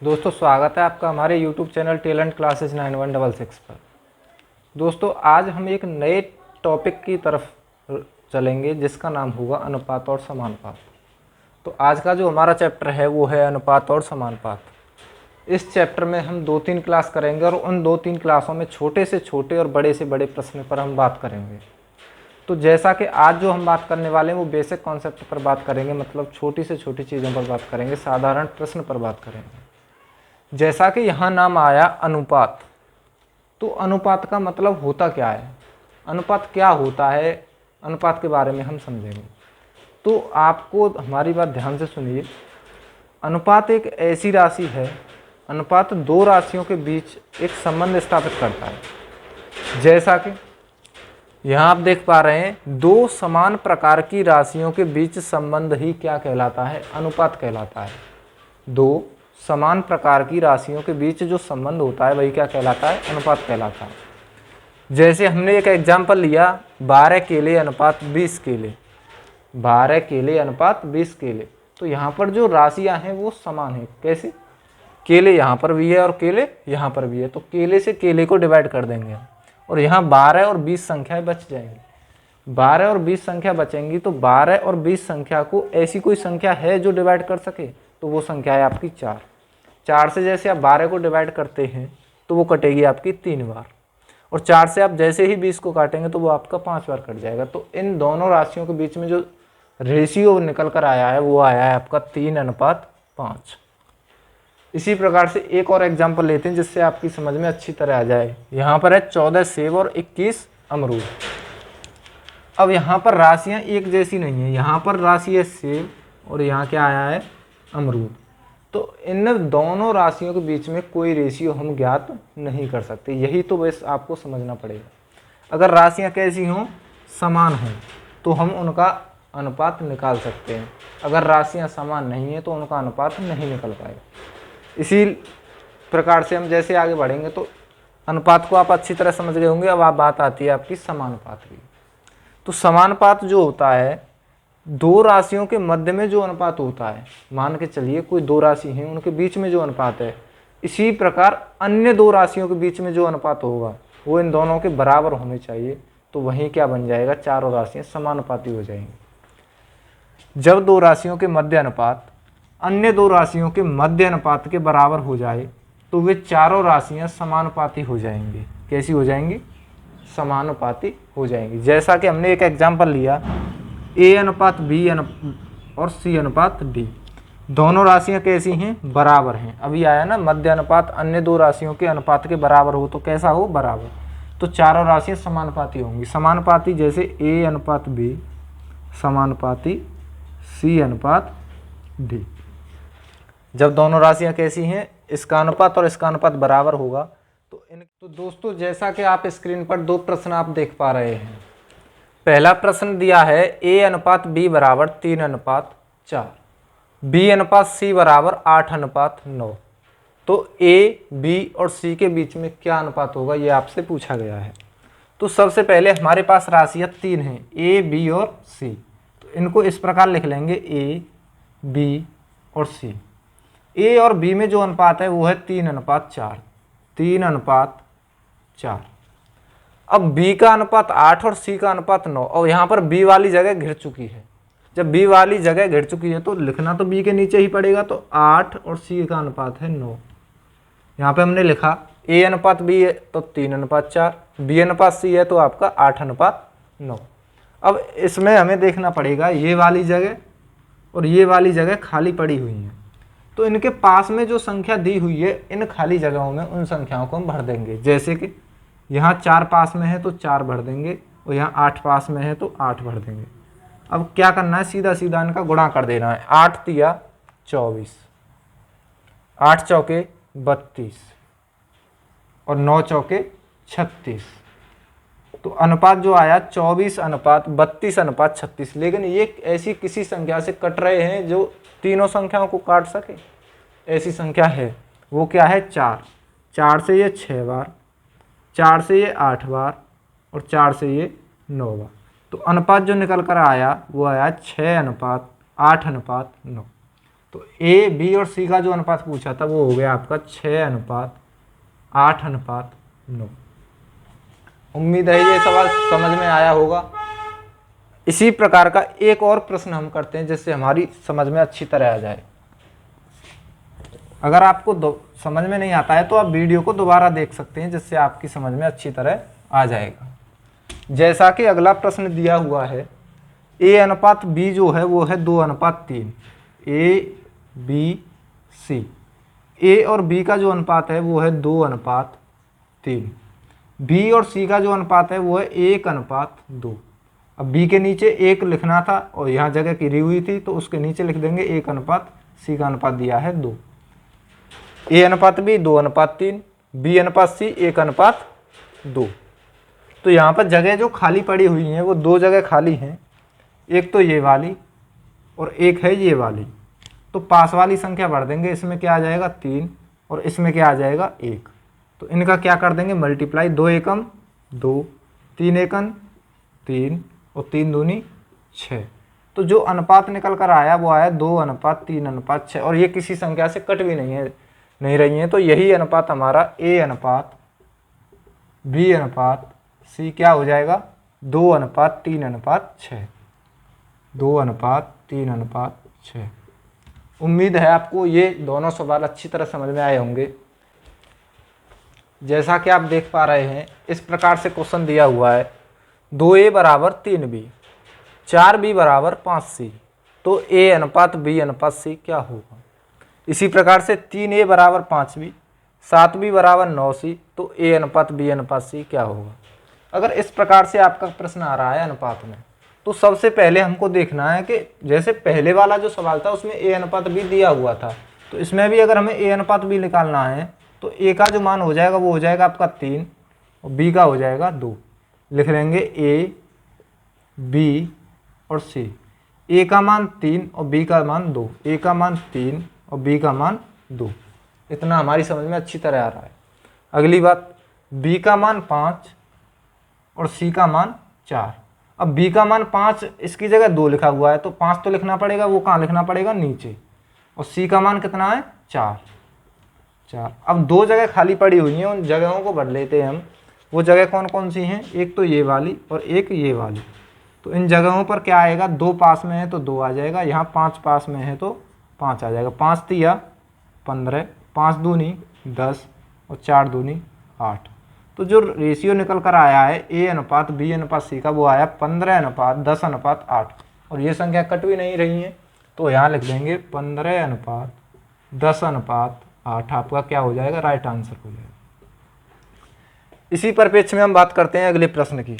दोस्तों स्वागत है आपका हमारे YouTube चैनल टैलेंट क्लासेस 9166 पर। दोस्तों आज हम एक नए टॉपिक की तरफ चलेंगे जिसका नाम होगा अनुपात और समानुपात। तो आज का जो हमारा चैप्टर है वो है अनुपात और समानुपात। इस चैप्टर में हम 2-3 क्लास करेंगे और उन 2-3 क्लासों में छोटे से छोटे और बड़े से बड़े प्रश्न पर हम बात करेंगे। तो जैसा कि आज जो हम बात करने वाले हैं वो बेसिक कॉन्सेप्ट पर बात करेंगे, मतलब छोटी से छोटी चीज़ों पर बात करेंगे, साधारण प्रश्न पर बात करेंगे। जैसा कि यहाँ नाम आया अनुपात, तो अनुपात का मतलब होता क्या है, अनुपात क्या होता है, अनुपात के बारे में हम समझेंगे। तो आपको हमारी बात ध्यान से सुनिए। अनुपात एक ऐसी राशि है, अनुपात दो राशियों के बीच एक संबंध स्थापित करता है। जैसा कि यहाँ आप देख पा रहे हैं, दो समान प्रकार की राशियों के बीच संबंध ही क्या कहलाता है, अनुपात कहलाता है। दो समान प्रकार की राशियों के बीच जो संबंध होता है वही क्या कहलाता है, अनुपात कहलाता है। जैसे हमने एक एग्जाम्पल लिया 12 केले अनुपात 20 केले, 12 केले अनुपात 20 केले। तो यहाँ पर जो राशियाँ हैं वो समान हैं। कैसे? केले यहाँ पर भी है और केले यहाँ पर भी है, तो केले से केले को डिवाइड कर देंगे और यहाँ 12 और 20 संख्याएं बच जाएंगी। 12 और 20 संख्या बचेंगी, तो 12 और 20 संख्या को ऐसी कोई संख्या है जो डिवाइड कर सके, तो वो संख्या है आपकी 4। 4 से जैसे आप 12 को डिवाइड करते हैं तो वो कटेगी आपकी 3 बार, और 4 से आप जैसे ही 20 को काटेंगे तो वो आपका 5 बार कट जाएगा। तो इन दोनों राशियों के बीच में जो रेशियो निकल कर आया है वो आया है आपका 3:5। इसी प्रकार से एक और एग्जाम्पल लेते हैं जिससे आपकी समझ में अच्छी तरह आ जाए। यहाँ पर है 14 सेब और 21 अमरूद। अब यहाँ पर राशियाँ एक जैसी नहीं है, यहाँ पर राशि है सेब और यहाँ क्या आया है, अमरूद। तो इन दोनों राशियों के बीच में कोई रेशियो हम ज्ञात नहीं कर सकते, यही तो बस आपको समझना पड़ेगा। अगर राशियाँ कैसी हों, समान हों, तो हम उनका अनुपात निकाल सकते हैं। अगर राशियाँ समान नहीं हैं तो उनका अनुपात नहीं निकल पाएगा। इसी प्रकार से हम जैसे आगे बढ़ेंगे तो अनुपात को आप अच्छी तरह समझ गए होंगे। अब आप बात आती है आपकी समानुपात की। तो समानुपात जो होता है, दो राशियों के मध्य में जो अनुपात होता है, मान के चलिए कोई दो राशि हैं उनके बीच में जो अनुपात है, इसी प्रकार अन्य दो राशियों के बीच में जो अनुपात होगा वो इन दोनों के बराबर होने चाहिए। तो वहीं क्या बन जाएगा, चारों राशियां समानुपाती हो जाएंगी। जब दो राशियों के मध्य अनुपात अन्य दो राशियों के मध्य अनुपात के बराबर हो जाए तो वे चारों राशियां समानुपाती हो जाएंगी। कैसी हो जाएंगी, समानुपाती हो जाएंगी। जैसा कि हमने एक एग्जाम्पल लिया A अनुपात B और C अनुपात D, दोनों राशियां कैसी हैं, बराबर हैं। अभी आया ना, मध्य अनुपात अन्य दो राशियों के अनुपात के बराबर हो तो कैसा हो, बराबर। तो चारों राशियां समानुपाती होंगी। समानुपाती जैसे A अनुपात B समानुपाती C अनुपात D। जब दोनों राशियां कैसी हैं, इसका अनुपात और इसका अनुपात बराबर होगा तो दोस्तों जैसा कि आप स्क्रीन पर दो प्रश्न आप देख पा रहे हैं। पहला प्रश्न दिया है A अनुपात B बराबर 3:4, B अनुपात C बराबर 8:9। तो A, B और C के बीच में क्या अनुपात होगा, ये आपसे पूछा गया है। तो सबसे पहले हमारे पास राशियाँ 3 हैं, A, B और C। तो इनको इस प्रकार लिख लेंगे A, B और C। A और B में जो अनुपात है वो है 3:4, 3:4। अब B का अनुपात 8 और C का अनुपात 9, और यहाँ पर B वाली जगह घिर चुकी है। जब B वाली जगह घिर चुकी है तो लिखना तो B के नीचे ही पड़ेगा। तो 8 और C का अनुपात है 9। यहाँ पे हमने लिखा A अनुपात B है तो 3:4, B अनुपात C है तो आपका 8:9। अब इसमें हमें देखना पड़ेगा ये वाली जगह और ये वाली जगह खाली पड़ी हुई है, तो इनके पास में जो संख्या दी हुई है इन खाली जगहों में उन संख्याओं को हम भर देंगे। जैसे कि यहाँ 4 पास में है तो 4 भर देंगे और यहाँ 8 पास में है तो 8 भर देंगे। अब क्या करना है, सीधा सीधा इनका गुणा कर देना है। 8 तिया 24, 8 चौके 32 और 9 चौके 36। तो अनुपात जो आया 24:32:36। लेकिन ये ऐसी किसी संख्या से कट रहे हैं जो तीनों संख्याओं को काट सके, ऐसी संख्या है। वो क्या है, 4। 4 से ये 6 बार, 4 से ये 8 बार और 4 से ये 9 बार। तो अनुपात जो निकल कर आया वो आया 6:8:9। तो ए, बी और सी का जो अनुपात पूछा था वो हो गया आपका 6:8:9। उम्मीद है ये सवाल समझ में आया होगा। इसी प्रकार का एक और प्रश्न हम करते हैं जिससे हमारी समझ में अच्छी तरह आ जाए। अगर आपको समझ में नहीं आता है तो आप वीडियो को दोबारा देख सकते हैं, जिससे आपकी समझ में अच्छी तरह आ जाएगा। जैसा कि अगला प्रश्न दिया हुआ है, ए अनुपात बी जो है वो है 2:3। ए बी सी, ए और बी का जो अनुपात है वो है 2:3। बी और सी का जो अनुपात है वो है 1:2। अब बी के नीचे 1 लिखना था और यहाँ जगह गिरी हुई थी तो उसके नीचे लिख देंगे 1:, सी का अनुपात दिया है 2। ए अनुपात बी 2:3, बी अनुपात सी 1:2। तो यहाँ पर जगह जो खाली पड़ी हुई हैं वो 2 जगह खाली हैं, एक तो ये वाली और एक है ये वाली। तो पास वाली संख्या भर देंगे, इसमें क्या आ जाएगा 3 और इसमें क्या आ जाएगा 1। तो इनका क्या कर देंगे मल्टीप्लाई, 2 एकम 2, 3 एकम 3 और 3 दूनी 6। तो जो अनुपात निकल कर आया वो आया 2:3:6 और ये किसी संख्या से कट भी नहीं रही है। तो यही अनुपात हमारा ए अनुपात बी अनुपात सी क्या हो जाएगा 2:3:6। 2:3:6। उम्मीद है आपको ये दोनों सवाल अच्छी तरह समझ में आए होंगे। जैसा कि आप देख पा रहे हैं इस प्रकार से क्वेश्चन दिया हुआ है, 2a = 3b, 4b = 5c, तो a अनुपात b अनुपात c क्या होगा। इसी प्रकार से 3a = 5b, 7b = 9c, तो a अनुपात b अनुपात c क्या होगा। अगर इस प्रकार से आपका प्रश्न आ रहा है अनुपात में, तो सबसे पहले हमको देखना है कि जैसे पहले वाला जो सवाल था उसमें a अनुपात b दिया हुआ था, तो इसमें भी अगर हमें a अनुपात b निकालना है तो a का जो मान हो जाएगा वो हो जाएगा आपका 3 और b का हो जाएगा 2। लिख लेंगे a, b और c। a का मान 3 और b का मान 2, a का मान 3 और b का मान 2। इतना हमारी समझ में अच्छी तरह आ रहा है। अगली बात, b का मान 5 और c का मान 4। अब b का मान 5, इसकी जगह 2 लिखा हुआ है तो 5 तो लिखना पड़ेगा, वो कहाँ लिखना पड़ेगा नीचे। और c का मान कितना है 4। अब 2 जगह खाली पड़ी हुई हैं, उन जगहों को भर लेते हैं हम। वो जगह कौन कौन सी हैं, एक तो ये वाली और एक ये वाली। तो इन जगहों पर क्या आएगा, 2 पास में है तो 2 आ जाएगा, यहाँ 5 पास में है तो 5 आ जाएगा। 5 तिया 15, 5 दूनी 10 और 4 दूनी 8। तो जो रेशियो निकल कर आया है a अनुपात b अनुपात c का वो आया 15:10:8 और ये संख्या कट भी नहीं रही है तो यहाँ लिख देंगे 15:10:8 आपका क्या हो जाएगा, राइट आंसर हो जाएगा। इसी परिप्रेक्ष्य में हम बात करते हैं अगले प्रश्न की।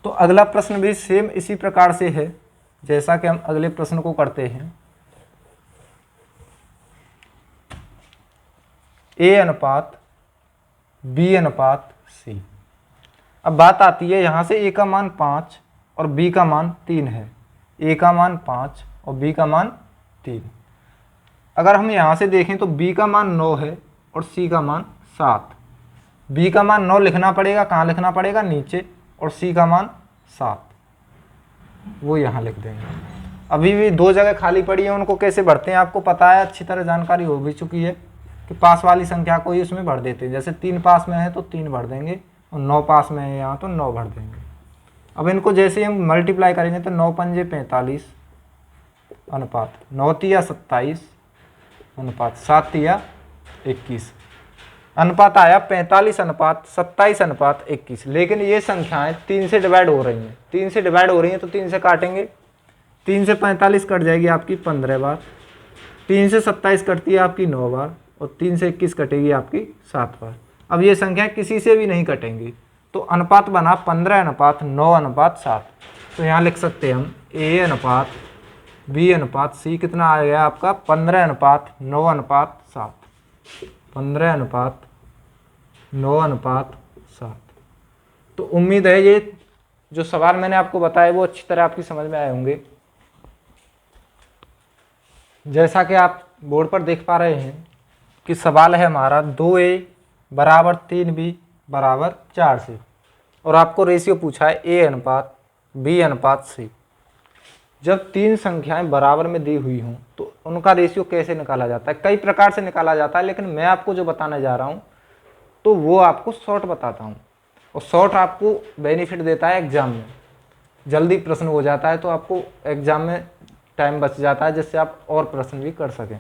तो अगला प्रश्न भी सेम इसी प्रकार से है जैसा कि हम अगले प्रश्न को करते हैं। a अनुपात b अनुपात c। अब बात आती है यहाँ से a का मान 5 और b का मान 3 है। a का मान 5 और b का मान 3। अगर हम यहाँ से देखें तो b का मान 9 है और c का मान 7। b का मान 9 लिखना पड़ेगा, कहाँ लिखना पड़ेगा नीचे, और c का मान 7 वो यहाँ लिख देंगे। अभी भी 2 जगह खाली पड़ी है, उनको कैसे भरते हैं आपको पता है, अच्छी तरह जानकारी हो भी चुकी है कि पास वाली संख्या को ही उसमें भर देते हैं। जैसे 3 पास में है तो 3 भर देंगे और 9 पास में है यहाँ तो 9 भर देंगे। अब इनको जैसे हम मल्टीप्लाई करेंगे तो 9 पंजे 45 अनुपात 9 तिया 27 अनुपात 7 तिया 21 अनुपात आया 45:27:21। लेकिन ये संख्याएं 3 से डिवाइड हो रही हैं, 3 से डिवाइड हो रही हैं तो 3 से काटेंगे, 3 से 45 कट जाएगी आपकी 15 बार, 3 से 27 कटती है आपकी 9 बार और 3 से 21 कटेगी आपकी 7 बार। अब ये संख्या किसी से भी नहीं कटेंगी तो अनुपात बना 15:9:7। तो यहाँ लिख सकते हैं हम a अनुपात b अनुपात c कितना आ गया आपका 15:9:7। 15:9:7। तो उम्मीद है ये जो सवाल मैंने आपको बताया वो अच्छी तरह आपकी समझ में आए होंगे। जैसा कि आप बोर्ड पर देख पा रहे हैं कि सवाल है हमारा 2a = 3b = 4c और आपको रेशियो पूछा है a अनुपात b अनुपात c। जब 3 संख्याएं बराबर में दी हुई हों तो उनका रेशियो कैसे निकाला जाता है। कई प्रकार से निकाला जाता है, लेकिन मैं आपको जो बताने जा रहा हूँ तो वो आपको शॉर्ट बताता हूँ। और शॉर्ट आपको बेनिफिट देता है एग्जाम में, जल्दी प्रश्न हो जाता है तो आपको एग्जाम में टाइम बच जाता है, जिससे आप और प्रश्न भी कर सकें।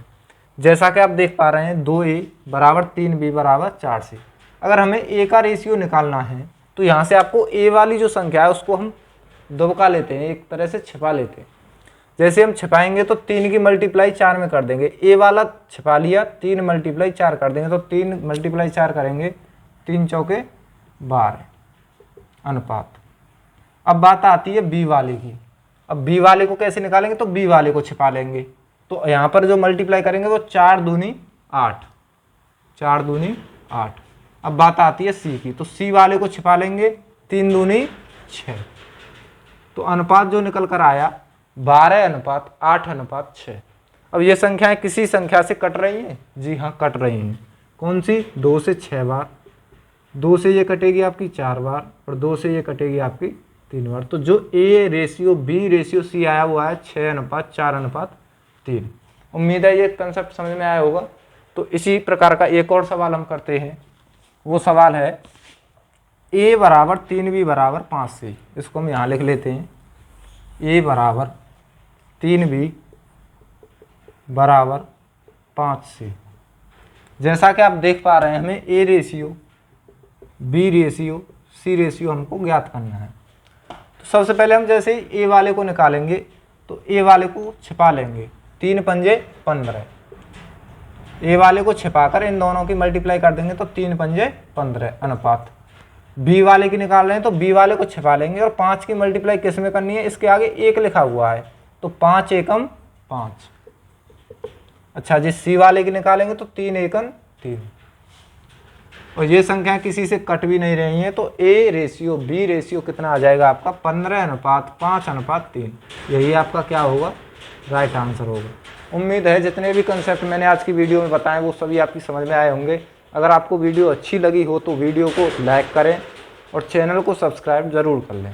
जैसा कि आप देख पा रहे हैं 2a बराबर 3b बराबर 4c। अगर हमें a का रेशियो निकालना है तो यहाँ से आपको a वाली जो संख्या है उसको हम दबका लेते हैं, एक तरह से छिपा लेते हैं। जैसे हम छिपाएंगे तो 3 की मल्टीप्लाई 4 में कर देंगे, a वाला छिपा लिया, 3 मल्टीप्लाई 4 कर देंगे तो 3 मल्टीप्लाई 4 करेंगे, 3 चौके 12 अनुपात। अब बात आती है b वाले की। अब b वाले को कैसे निकालेंगे, तो b वाले को छिपा लेंगे। तो यहाँ पर जो मल्टीप्लाई करेंगे वो 4 दूनी 8, 4 दूनी 8। अब बात आती है c की, तो c वाले को छिपा लेंगे, 3 दूनी 6। तो अनुपात जो निकल कर आया 12 अनुपात 8 अनुपात 6। अब ये संख्याएं किसी संख्या से कट रही हैं, जी हाँ कट रही हैं। कौन सी, 2 से 6 बार, 2 से ये कटेगी आपकी 4 बार और 2 से ये कटेगी आपकी 3 बार। तो जो a ratio b ratio c आया वो आया 6 अनुपात 4 अनुपात 3। उम्मीद है ये कंसेप्ट समझ में आया होगा। तो इसी प्रकार का एक और सवाल हम करते हैं। वो सवाल है a बराबर 3b बराबर 5c। इसको हम यहाँ लिख लेते हैं, a बराबर 3b बराबर 5c। जैसा कि आप देख पा रहे हैं हमें a ratio b ratio c ratio हमको ज्ञात करना है। तो सबसे पहले हम जैसे ही a वाले को निकालेंगे तो a वाले को छिपा लेंगे, 3 पंजे 15। a वाले को छिपाकर इन दोनों की मल्टीप्लाई कर देंगे तो 3 पंजे 15 अनुपात। b वाले की निकाल रहे हैं तो b वाले को छिपा लेंगे और 5 की मल्टीप्लाई किस में करनी है, इसके आगे 1 लिखा हुआ है तो 5 एकम 5। अच्छा जी, c वाले की निकालेंगे तो 3 एकम 3। और ये संख्या किसी से कट भी नहीं रही है तो a रेशियो b रेशियो कितना आ जाएगा आपका, 15 अनुपात 5 अनुपात 3। यही आपका क्या होगा, राइट आंसर होगा। उम्मीद है जितने भी कंसेप्ट मैंने आज की वीडियो में बताए वो सभी आपकी समझ में आए होंगे। अगर आपको वीडियो अच्छी लगी हो तो वीडियो को लाइक करें और चैनल को सब्सक्राइब ज़रूर कर लें।